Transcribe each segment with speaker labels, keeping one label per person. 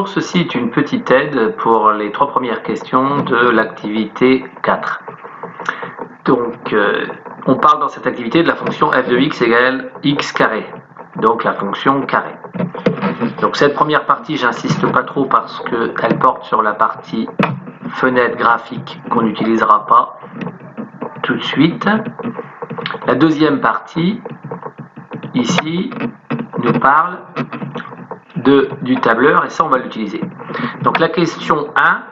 Speaker 1: Bonjour, ceci est une petite aide pour les 3 premières questions de l'activité 4. Donc, on parle dans cette activité de la fonction f de x égale x carré, donc la fonction carré. Donc cette première partie, j'insiste pas trop parce qu'elle porte sur la partie fenêtre graphique qu'on n'utilisera pas tout de suite. La deuxième partie, ici, nous parle du tableur, et ça on va l'utiliser. Donc la question 1,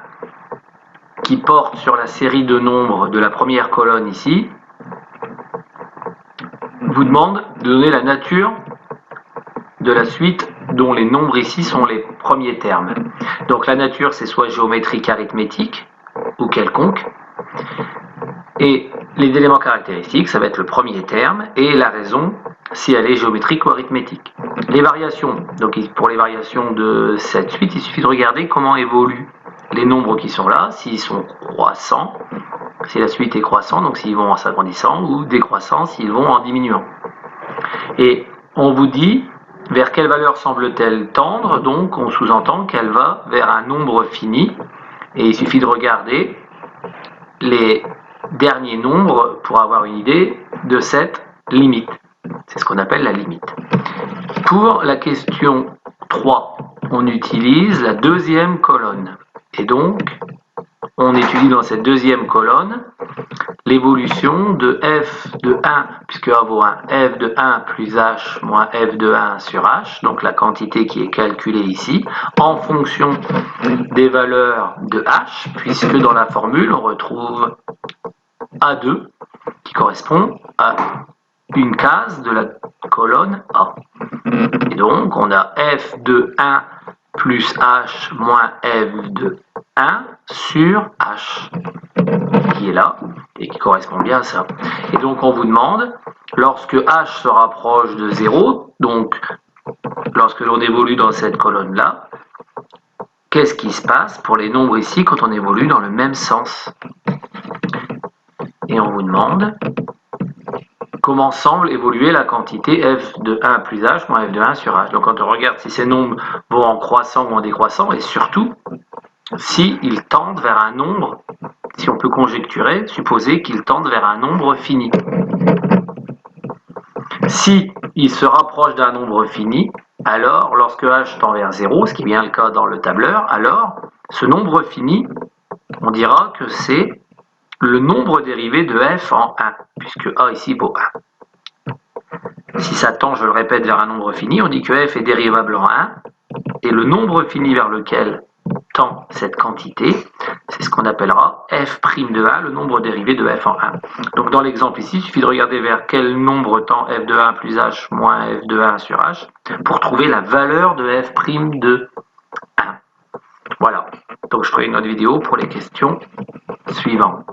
Speaker 1: qui porte sur la série de nombres de la première colonne ici, vous demande de donner la nature de la suite dont les nombres ici sont les premiers termes. Donc la nature, c'est soit géométrique, arithmétique ou quelconque, et les éléments caractéristiques, ça va être le premier terme, et la raison, si elle est géométrique ou arithmétique. Les variations, donc pour les variations de cette suite, il suffit de regarder comment évoluent les nombres qui sont là, s'ils sont croissants, si la suite est croissante, donc s'ils vont en s'agrandissant, ou décroissants, s'ils vont en diminuant. Et on vous dit vers quelle valeur semble-t-elle tendre, donc on sous-entend qu'elle va vers un nombre fini, et il suffit de regarder les derniers nombres pour avoir une idée de cette limite. C'est ce qu'on appelle la limite. Pour la question 3, on utilise la deuxième colonne. Et donc, on étudie dans cette deuxième colonne l'évolution de f de 1, puisque a vaut 1, f de 1 plus h moins f de 1 sur h, donc la quantité qui est calculée ici, en fonction des valeurs de h, puisque dans la formule, on retrouve A2, qui correspond à une case de la colonne A. Et donc, on a f de 1 plus h moins f de 1 sur h, qui est là, et qui correspond bien à ça. Et donc, on vous demande, lorsque h se rapproche de 0, donc lorsque l'on évolue dans cette colonne-là, qu'est-ce qui se passe pour les nombres ici quand on évolue dans le même sens? Et on vous demande comment semble évoluer la quantité f de 1 plus h moins f de 1 sur h. Donc quand on regarde si ces nombres vont en croissant ou en décroissant, et surtout, s'ils tendent vers un nombre, si on peut conjecturer, supposer qu'ils tendent vers un nombre fini. Si ils se rapprochent d'un nombre fini, alors lorsque h tend vers 0, ce qui est bien le cas dans le tableur, alors ce nombre fini, on dira que c'est le nombre dérivé de f en 1, puisque a ici vaut 1. Si ça tend, je le répète, vers un nombre fini, on dit que f est dérivable en 1, et le nombre fini vers lequel tend cette quantité, c'est ce qu'on appellera f' de 1, le nombre dérivé de f en 1. Donc dans l'exemple ici, il suffit de regarder vers quel nombre tend f de 1 plus h moins f de 1 sur h, pour trouver la valeur de f' de 1. Voilà, donc je ferai une autre vidéo pour les questions suivantes.